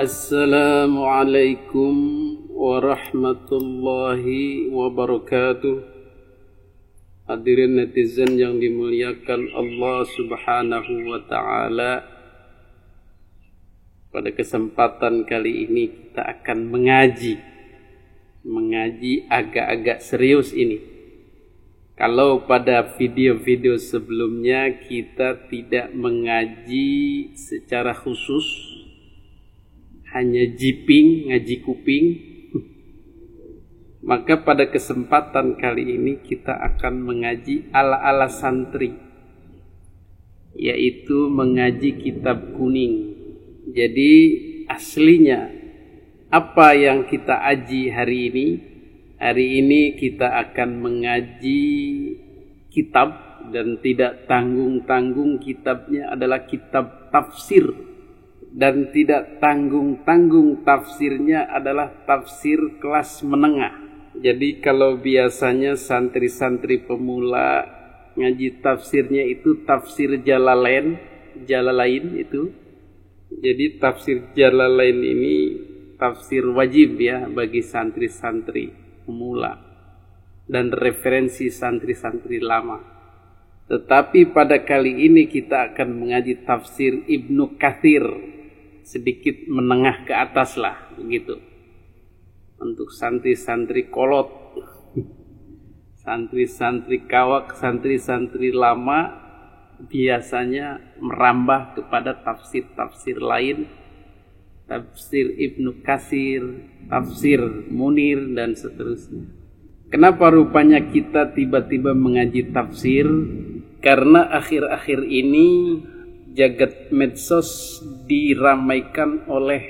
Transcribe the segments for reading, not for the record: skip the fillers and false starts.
Assalamualaikum warahmatullahi wabarakatuh. Hadirin netizen yang dimuliakan Allah Subhanahu wa ta'ala, pada kesempatan kali ini kita akan mengaji agak-agak serius ini. Kalau pada video-video sebelumnya kita tidak mengaji secara khusus, hanya jiping, ngaji kuping, maka pada kesempatan kali ini kita akan mengaji ala-ala santri, yaitu mengaji kitab kuning. Jadi aslinya apa yang kita aji hari ini? Hari ini kita akan mengaji kitab, dan tidak tanggung-tanggung kitabnya adalah kitab tafsir, dan tidak tanggung-tanggung tafsirnya adalah tafsir kelas menengah. Jadi kalau biasanya santri-santri pemula ngaji tafsirnya itu tafsir Jalalain itu. Jadi tafsir Jalalain ini tafsir wajib ya bagi santri-santri pemula dan referensi santri-santri lama. Tetapi pada kali ini kita akan mengaji tafsir Ibnu Katsir, sedikit menengah ke atas lah begitu, untuk santri-santri kolot, santri-santri kawak, santri-santri lama biasanya merambah kepada tafsir-tafsir lain, tafsir Ibnu Katsir, tafsir Munir, dan seterusnya. Kenapa rupanya kita tiba-tiba mengaji tafsir? Karena akhir-akhir ini jagat medsos diramaikan oleh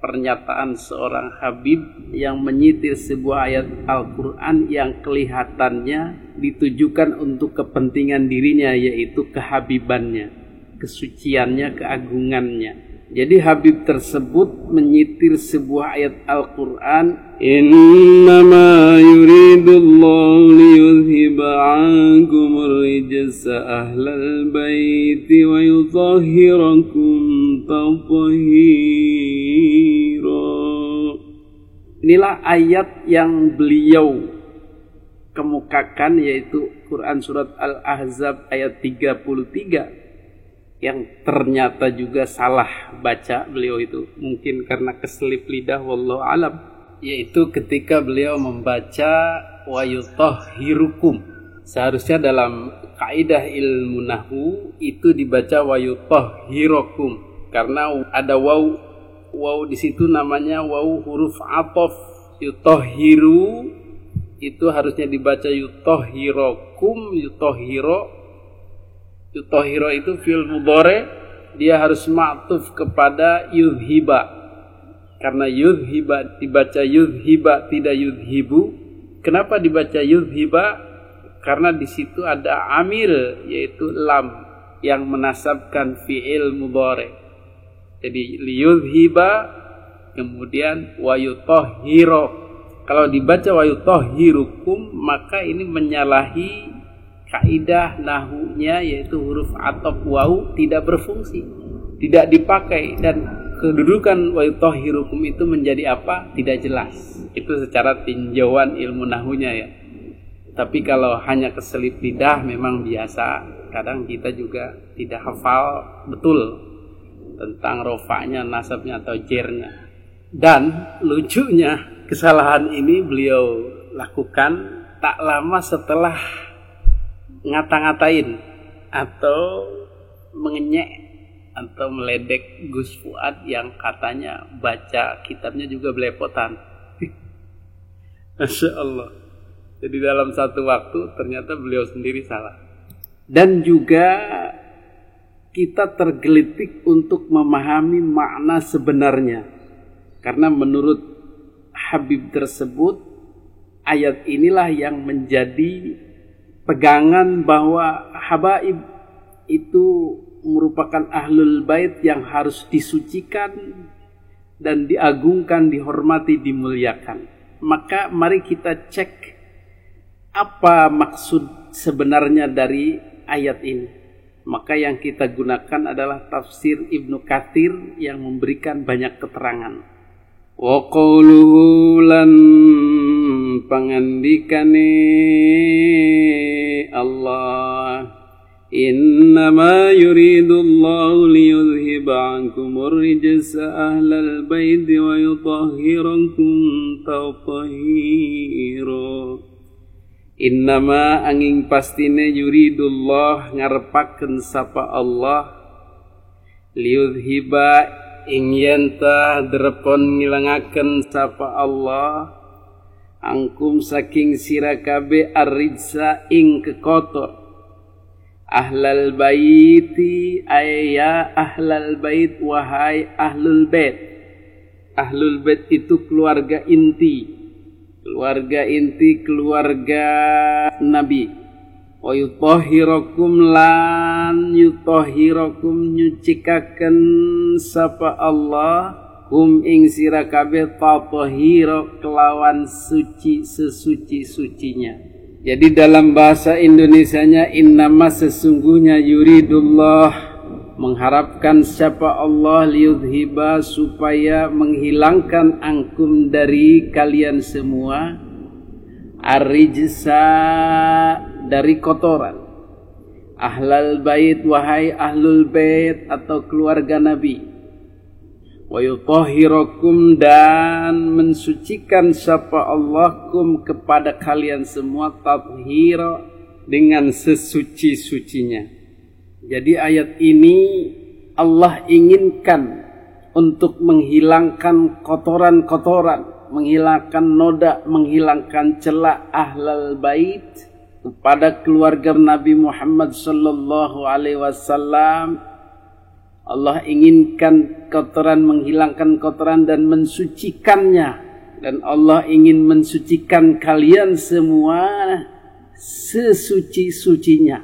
pernyataan seorang Habib yang menyitir sebuah ayat Al-Quran yang kelihatannya ditujukan untuk kepentingan dirinya, yaitu kehabibannya, kesuciannya, keagungannya. Jadi Habib tersebut menyitir sebuah ayat Al-Quran, innama yuridullahu liyudhiba ankumur rijsa ahlal baiti wa yutahhirakum tathhira. Inilah ayat yang beliau kemukakan, yaitu Quran surat Al-Ahzab ayat 33, yang ternyata juga salah baca beliau itu, mungkin karena keselip lidah, wallahu alam, yaitu ketika beliau membaca wa yutahhirukum. Seharusnya dalam kaidah ilmu nahwu itu dibaca wa yutahhirukum, karena ada waw di situ namanya waw huruf ataf. Yutahhiru itu harusnya dibaca yutahhirukum, Yutahhiro itu fi'il mudhari, dia harus ma'tuf kepada yudhiba. Karena yudhiba dibaca yudhiba, tidak yudhibu. Kenapa dibaca yudhiba? Karena di situ ada amil, yaitu lam, yang menasabkan fi'il mudhari. Jadi liyudhiba, kemudian wa yutahhiro. Kalau dibaca wa yutahhirukum, maka ini menyalahi kaidah nahunya, yaitu huruf ataf waw tidak berfungsi, tidak dipakai, dan kedudukan wa yutahhirukum itu menjadi apa? Tidak jelas. Itu secara tinjauan ilmu nahunya ya. Tapi kalau hanya keselip lidah memang biasa. Kadang kita juga tidak hafal betul tentang rofa'nya, nasabnya, atau jernya. Dan lucunya kesalahan ini beliau lakukan tak lama setelah ngata-ngatain atau mengenyek atau meledek Gus Fuad yang katanya baca kitabnya juga belepotan. Masya Allah. Jadi dalam satu waktu ternyata beliau sendiri salah. Dan juga kita tergelitik untuk memahami makna sebenarnya, karena menurut Habib tersebut ayat inilah yang menjadi pegangan bahwa habaib itu merupakan ahlul bait yang harus disucikan dan diagungkan, dihormati, dimuliakan. Maka mari kita cek apa maksud sebenarnya dari ayat ini. Maka yang kita gunakan adalah tafsir Ibnu Katsir yang memberikan banyak keterangan. Wa qawluhu lan pangandikane Allah, innama yuridullahu liyudhiba ankumur rijsa ahlal baiti wa yutahhirakum tathhira. Innama angin pastine yuridullah ngarepaken sapa Allah liyudhiba ing yenta drepon ngilangaken sapa Allah angkum saking sira kabeh arrijsa ing kekotor ahlal baiti ayya ahlal bait wahai ahlul bait. Ahlul bait itu keluarga inti, keluarga Nabi. Wa yutahhirakum lan yutahhirakum nyucikaken sapa Allah kum ing sira kabeh tatahira kelawan suci sesuci-sucinya. Jadi dalam bahasa Indonesianya innama sesungguhnya yuridullah mengharapkan siapa Allah liyudhiba supaya menghilangkan angkum dari kalian semua arrijsa dari kotoran ahlal bait wahai ahlul bait atau keluarga Nabi wa yutahhirakum dan mensucikan siapa Allah kum kepada kalian semua tathhira dengan sesuci-sucinya. Jadi ayat ini Allah inginkan untuk menghilangkan kotoran-kotoran, menghilangkan noda, menghilangkan celah ahlal bait kepada keluarga Nabi Muhammad sallallahu alaihi wasallam. Allah inginkan kotoran, menghilangkan kotoran dan mensucikannya, dan Allah ingin mensucikan kalian semua sesuci-sucinya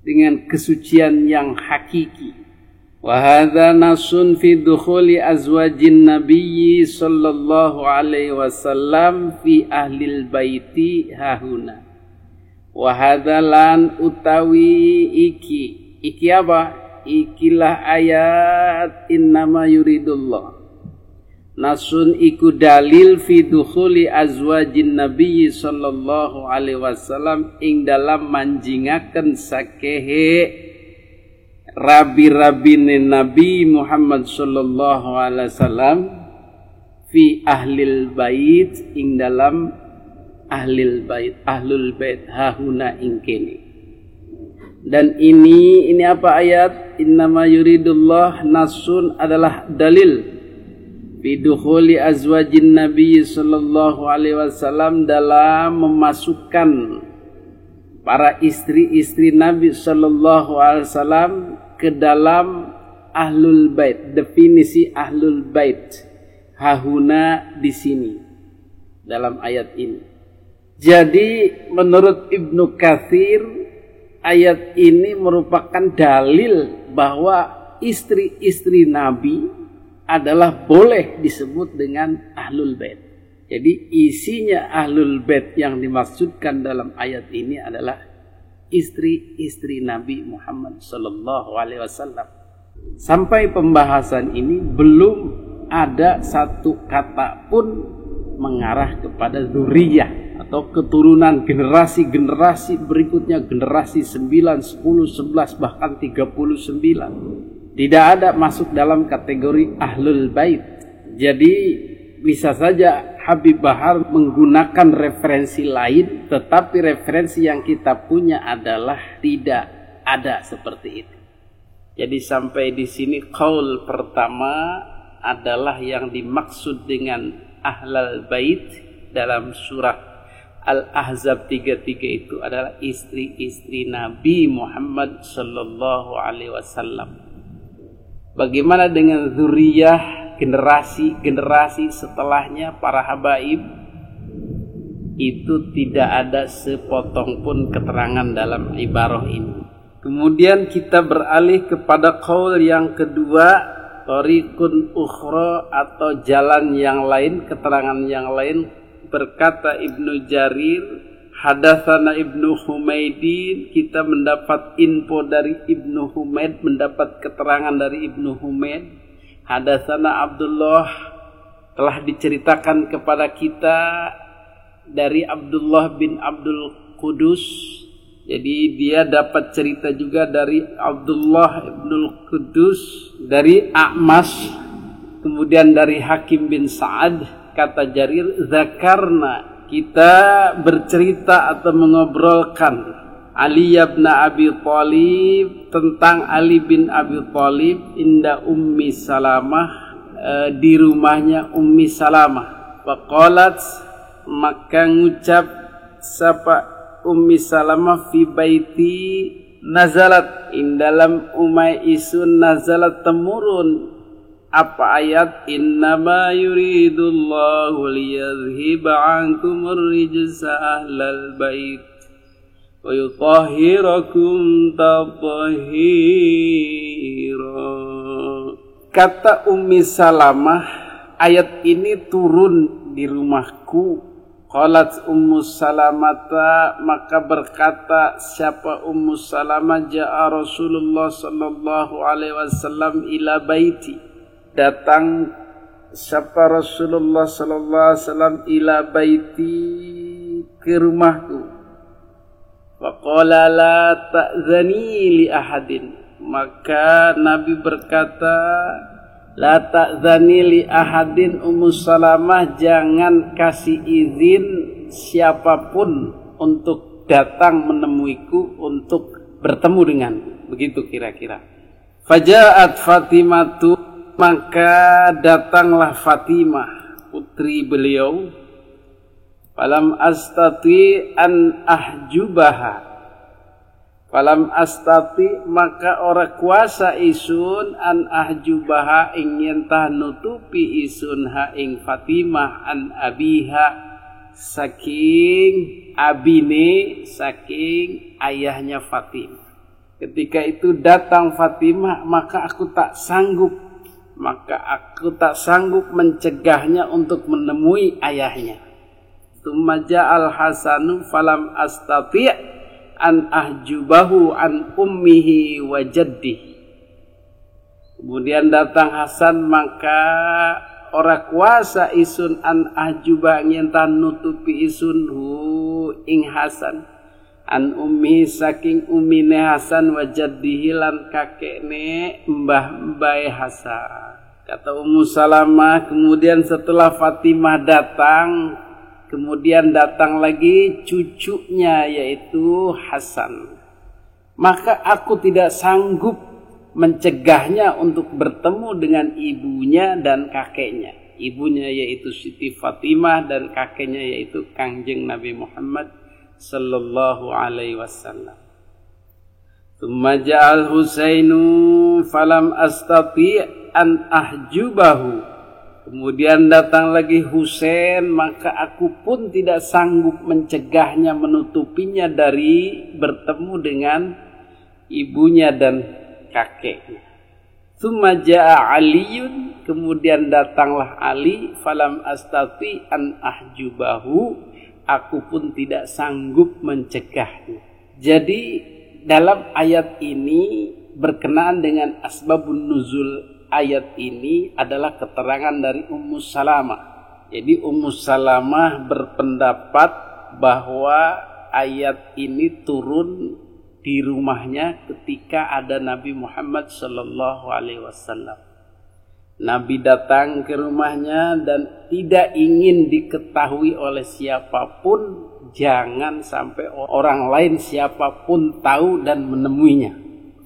dengan kesucian yang hakiki. Wa hadza nasun fi dukhuli azwajin nabiyyi sallallahu alaihi wasallam fi ahlil baiti hahuna. Wa hadza lan utawi iki apa? Ikilah ayat innama yuridullah. Nasun iku dalil fi dukhuli azwajin nabiyyi sallallahu alaihi wasallam ing dalam manjingaken sakehe rabi-rabine Nabi Muhammad sallallahu alaihi wasallam fi ahlil bait ing dalam ahlul bait hahuna ing kene. Dan ini apa ayat innama yuridullah nasun adalah dalil bidukhuli azwajin Nabi sallallahu alaihi wasallam dalam memasukkan para istri-istri Nabi sallallahu alaihi wasallam ke dalam ahlul bait. Definisi ahlul bait hahuna di sini dalam ayat ini. Jadi menurut Ibnu Katsir ayat ini merupakan dalil bahwa istri-istri Nabi adalah boleh disebut dengan ahlul bait. Jadi isinya ahlul bait yang dimaksudkan dalam ayat ini adalah istri-istri Nabi Muhammad sallallahu alaihi wasallam. Sampai pembahasan ini belum ada satu kata pun mengarah kepada dzurriyyah atau keturunan generasi-generasi berikutnya, generasi 9, 10, 11 bahkan 39. Tidak ada masuk dalam kategori ahlul bait. Jadi bisa saja Habib Bahar menggunakan referensi lain, tetapi referensi yang kita punya adalah tidak ada seperti itu. Jadi sampai di sini qaul pertama adalah yang dimaksud dengan ahlul bait dalam surah Al-Ahzab 33 itu adalah istri-istri Nabi Muhammad sallallahu alaihi wasallam. Bagaimana dengan dzurriyyah, generasi setelahnya para habaib? Itu tidak ada sepotong pun keterangan dalam ibarah ini. Kemudian kita beralih kepada qaul yang kedua, tariqun ukhra atau jalan yang lain, keterangan yang lain. Berkata Ibnu Jarir, Hadatsana Ibnu Humaidin, kita mendapat info dari Ibnu Humaid, mendapat keterangan dari Ibnu Humaid. Hadatsana Abdullah, telah diceritakan kepada kita dari Abdullah bin Abdul Qudus. Jadi dia dapat cerita juga dari Abdullah bin Qudus, dari A'mas, kemudian dari Hakim bin Sa'ad. Kata Jarir, zakarna, kita bercerita atau mengobrolkan Ali bin Abi Thalib, tentang Ali bin Abi Thalib inda Ummi Salamah, di rumahnya Ummi Salamah. Faqalat, maka ngucap sapa Ummi Salamah, fi baiti nazalat, dalam umai isun nazalat, temurun apa ayat, innama yuridullahu liyadhhiba ankumur rijsa ahlal bait wa yutahhirakum tathhira. Kata Ummi Salamah, ayat ini turun di rumahku. Qalat Ummu Salamata, maka berkata siapa Ummu Salamah, ja'a Rasulullah sallallahu alaihi wasallam ila baiti, datang siapa Rasulullah sallallahu alaihi wasallam ila baiti, ke rumahku. Faqala la ta'zani li ahadin, maka Nabi berkata, la ta'zani li ahadin, Ummu Salamah jangan kasih izin siapapun untuk datang menemuiku, untuk bertemu denganku. Begitu kira-kira. Faja'at Fatimatu, maka datanglah Fatimah, putri beliau. Falam astati an ahjubaha, falam astati, maka ora kuasa isun an ahjubaha, ingin tah nutupi isun ha ing Fatimah, an abiha, saking abine, saking ayahnya Fatimah. Ketika itu datang Fatimah, maka aku tak sanggup mencegahnya untuk menemui ayahnya. Tsumma ja'al Hasanu falam astati' an ahjubahu an ummihi wa jaddihi. Kemudian datang Hasan, maka ora kuasa isun an ahjubah, nyentan nutupi isun hu ing Hasan, an ummi, saking umine Hasan, wa jaddihi, lan kakekne mbah-mbahe Hasan. Kata Ummu Salamah, kemudian setelah Fatimah datang, kemudian datang lagi cucunya yaitu Hasan. Maka aku tidak sanggup mencegahnya untuk bertemu dengan ibunya dan kakeknya. Ibunya yaitu Siti Fatimah dan kakeknya yaitu Kangjeng Nabi Muhammad sallallahu alaihi wasallam. Tsumma ja'al Husainu falam astati' an ahjubahu. Kemudian datang lagi Husain, maka aku pun tidak sanggup mencegahnya, menutupinya dari bertemu dengan ibunya dan kakeknya. Tsumma ja'a Aliyun, kemudian datanglah Ali, falam astati an ahjubahu, aku pun tidak sanggup mencegahnya. Jadi dalam ayat ini berkenaan dengan asbabun nuzul ayat ini adalah keterangan dari Ummu Salamah. Jadi Ummu Salamah berpendapat bahwa ayat ini turun di rumahnya ketika ada Nabi Muhammad sallallahu alaihi wasallam. Nabi datang ke rumahnya dan tidak ingin diketahui oleh siapapun, jangan sampai orang lain siapapun tahu dan menemuinya.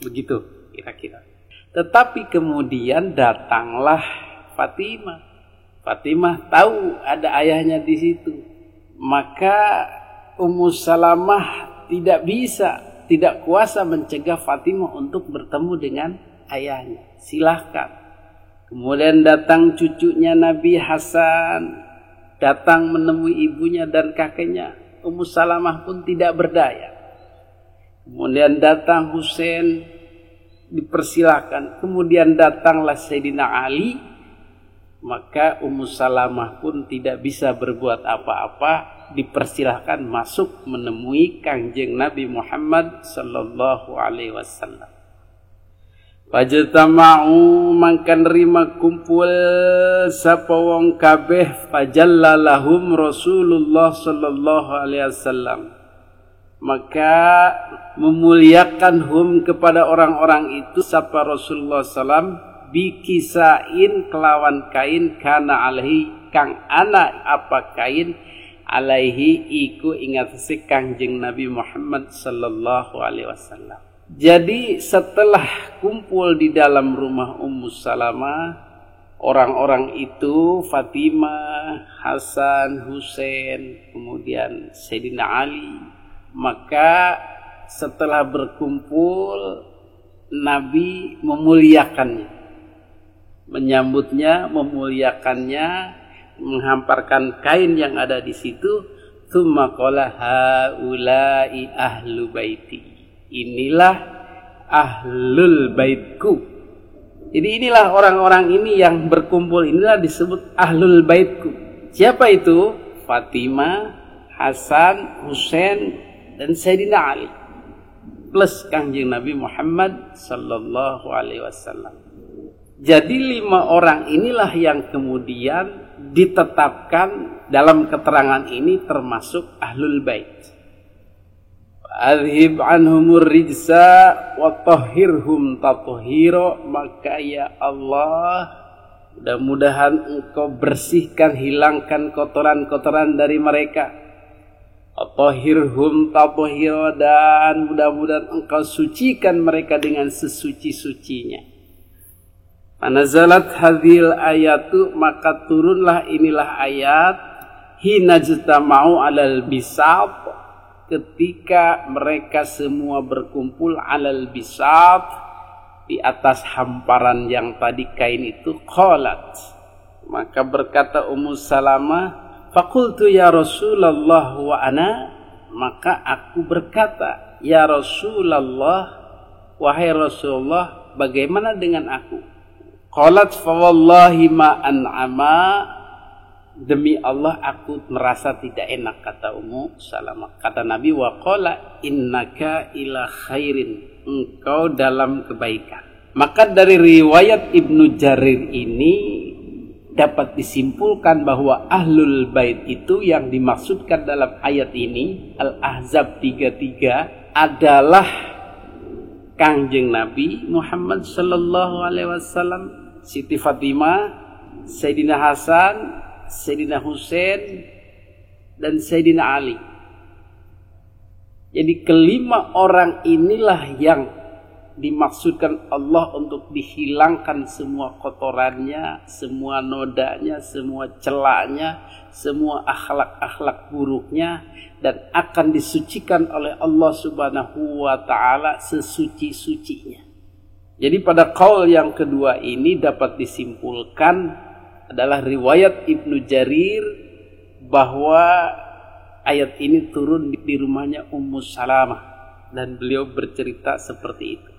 Begitu kira-kira. Tetapi kemudian datanglah Fatimah. Fatimah tahu ada ayahnya di situ. Maka Ummu Salamah tidak kuasa mencegah Fatimah untuk bertemu dengan ayahnya. Silahkan. Kemudian datang cucunya Nabi Hasan, datang menemui ibunya dan kakeknya. Ummu Salamah pun tidak berdaya. Kemudian datang Husain, dipersilakan. Kemudian datanglah Sayyidina Ali, Maka Ummu Salamah pun tidak bisa berbuat apa-apa, dipersilahkan masuk menemui Kangjeng Nabi Muhammad sallallahu alaihi wasallam. Fajtama'u mangka nerima kumpul sapa wong kabeh, fajallalahum Rasulullah sallallahu alaihi wasallam. Maka memuliakan hum kepada orang-orang itu sapa Rasulullah sallam bikisain kelawan kain kana alaihi kang ana apa kain alaihi iku ingat si Kangjeng Nabi Muhammad sallallahu alaihi wasallam. Jadi setelah kumpul di dalam rumah Ummu Salamah, orang-orang itu Fatimah, Hasan, Husain, kemudian Sayyidina Ali, maka setelah berkumpul Nabi memuliakannya, menyambutnya, memuliakannya, menghamparkan kain yang ada di situ. Tsumma qala haula'i ahlu baiti. Inilah ahlul baitku. Jadi inilah orang-orang ini yang berkumpul, inilah disebut ahlul baitku. Siapa itu? Fatimah, Hasan, Husain, dan Sayyidina Ali. Plus Kangjeng Nabi Muhammad sallallahu alaihi wasallam. Jadi 5 orang inilah yang kemudian ditetapkan dalam keterangan ini termasuk ahlul bait. Adhib anhumur rijsa wa tahhirhum tathhira. Maka ya Allah, mudah-mudahan engkau bersihkan, hilangkan kotoran-kotoran dari mereka. Tahhirhum tathhira, dan mudah-mudahan engkau sucikan mereka dengan sesuci-sucinya. Anazalat hadhil ayatu, maka turunlah inilah ayat hina jitama'u alal bisat, ketika mereka semua berkumpul alal bisat, di atas hamparan yang tadi kain itu. Qalat, maka berkata Ummu Salamah, faqultu ya Rasulullah wa ana, maka aku berkata, ya Rasulullah, wahai Rasulullah, bagaimana dengan aku? Qalat fa wallahi ma an'ama, demi Allah aku merasa tidak enak, kata Ummu Salamah. Kata Nabi, wa qala innaka ila khairin, engkau dalam kebaikan. Maka dari riwayat Ibnu Jarir ini dapat disimpulkan bahwa ahlul bait itu yang dimaksudkan dalam ayat ini Al-Ahzab 33 adalah Kangjeng Nabi Muhammad sallallahu alaihi wasallam, Siti Fatimah, Sayyidina Hasan, Sayyidina Husain, dan Sayyidina Ali. Jadi kelima orang inilah yang dimaksudkan Allah untuk dihilangkan semua kotorannya, semua nodanya, semua celaknya, semua akhlak-akhlak buruknya, dan akan disucikan oleh Allah Subhanahu wa ta'ala sesuci-sucinya. Jadi pada qaul yang kedua ini dapat disimpulkan adalah riwayat Ibnu Jarir bahwa ayat ini turun di rumahnya Ummu Salamah dan beliau bercerita seperti itu.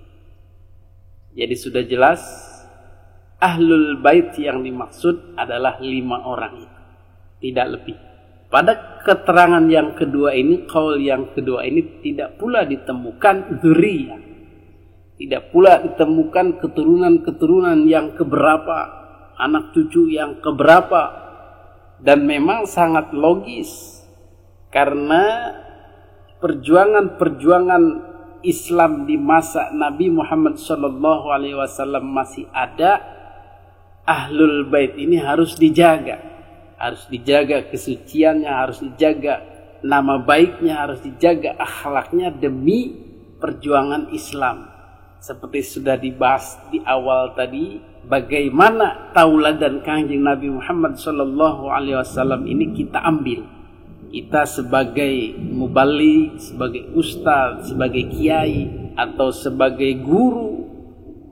Jadi sudah jelas ahlul bait yang dimaksud adalah 5 orang itu, tidak lebih. Pada keterangan yang kedua ini, qaul yang kedua ini, tidak pula ditemukan dzurriyyah, tidak pula ditemukan keturunan-keturunan yang keberapa, anak cucu yang keberapa. Dan memang sangat logis, karena perjuangan-perjuangan Islam di masa Nabi Muhammad SAW masih ada. Ahlul bait ini harus dijaga, kesuciannya, harus dijaga nama baiknya, harus dijaga akhlaknya demi perjuangan Islam. Seperti sudah dibahas di awal tadi, bagaimana tauladan Kangjeng Nabi Muhammad SAW ini kita ambil. Kita sebagai muballigh, sebagai ustaz, sebagai kiai, atau sebagai guru,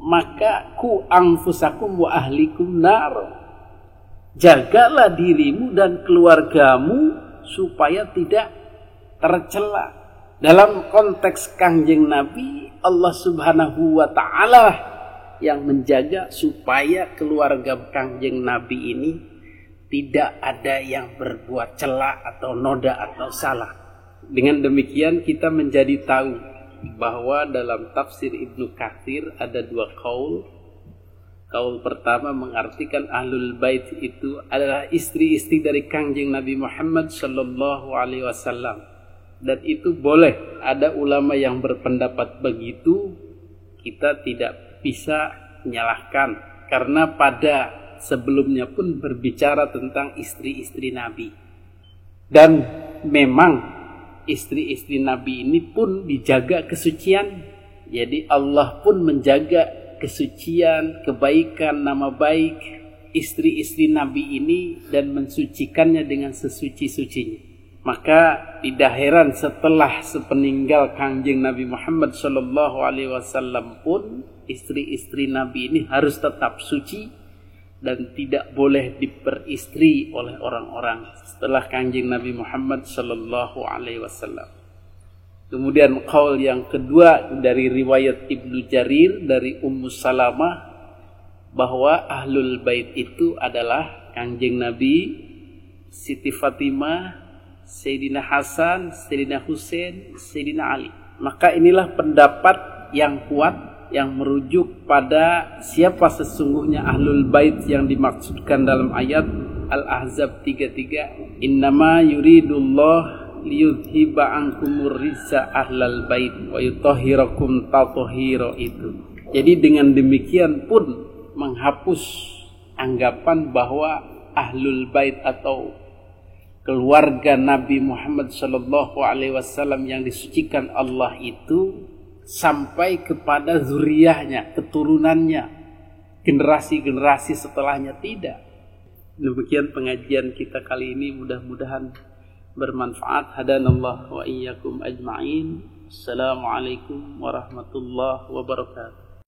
maka ku anfusakum wa ahlikum nar, jagalah dirimu dan keluargamu supaya tidak tercela. Dalam konteks Kangjeng Nabi, Allah Subhanahu wa ta'ala yang menjaga supaya keluarga Kangjeng Nabi ini tidak ada yang berbuat celak atau noda atau salah. Dengan demikian kita menjadi tahu bahwa dalam tafsir Ibnu Katsir ada dua qaul. Qaul pertama mengartikan ahlul bait itu adalah istri-istri dari Kangjeng Nabi Muhammad sallallahu alaihi wasallam. Dan itu boleh, ada ulama yang berpendapat begitu, kita tidak bisa menyalahkan karena pada sebelumnya pun berbicara tentang istri-istri Nabi. Dan memang istri-istri Nabi ini pun dijaga kesucian. Jadi Allah pun menjaga kesucian, kebaikan, nama baik istri-istri Nabi ini dan mensucikannya dengan sesuci-sucinya. Maka tidak heran setelah sepeninggal Kangjeng Nabi Muhammad SAW pun istri-istri Nabi ini harus tetap suci dan tidak boleh diperistri oleh orang-orang setelah Kangjeng Nabi Muhammad SAW. Kemudian qaul yang kedua dari riwayat Ibnu Jarir dari Ummu Salamah bahwa ahlul bait itu adalah Kangjeng Nabi, Siti Fatimah, Sayyidina Hasan, Sayyidina Husain, Sayyidina Ali. Maka inilah pendapat yang kuat yang merujuk pada siapa sesungguhnya ahlul bait yang dimaksudkan dalam ayat Al-Ahzab 33. Innama yuridullah liyudhiba ankumur rizza ahlal bait wa yutahhirakum tathhira itu. Jadi dengan demikian pun menghapus anggapan bahwa ahlul bait atau keluarga Nabi Muhammad sallallahu alaihi wasallam yang disucikan Allah itu sampai kepada zuriyahnya, keturunannya, generasi-generasi setelahnya, tidak. Demikian pengajian kita kali ini, mudah-mudahan bermanfaat. Hadanallah wa iyyakum ajma'in. Assalamualaikum warahmatullahi wabarakatuh.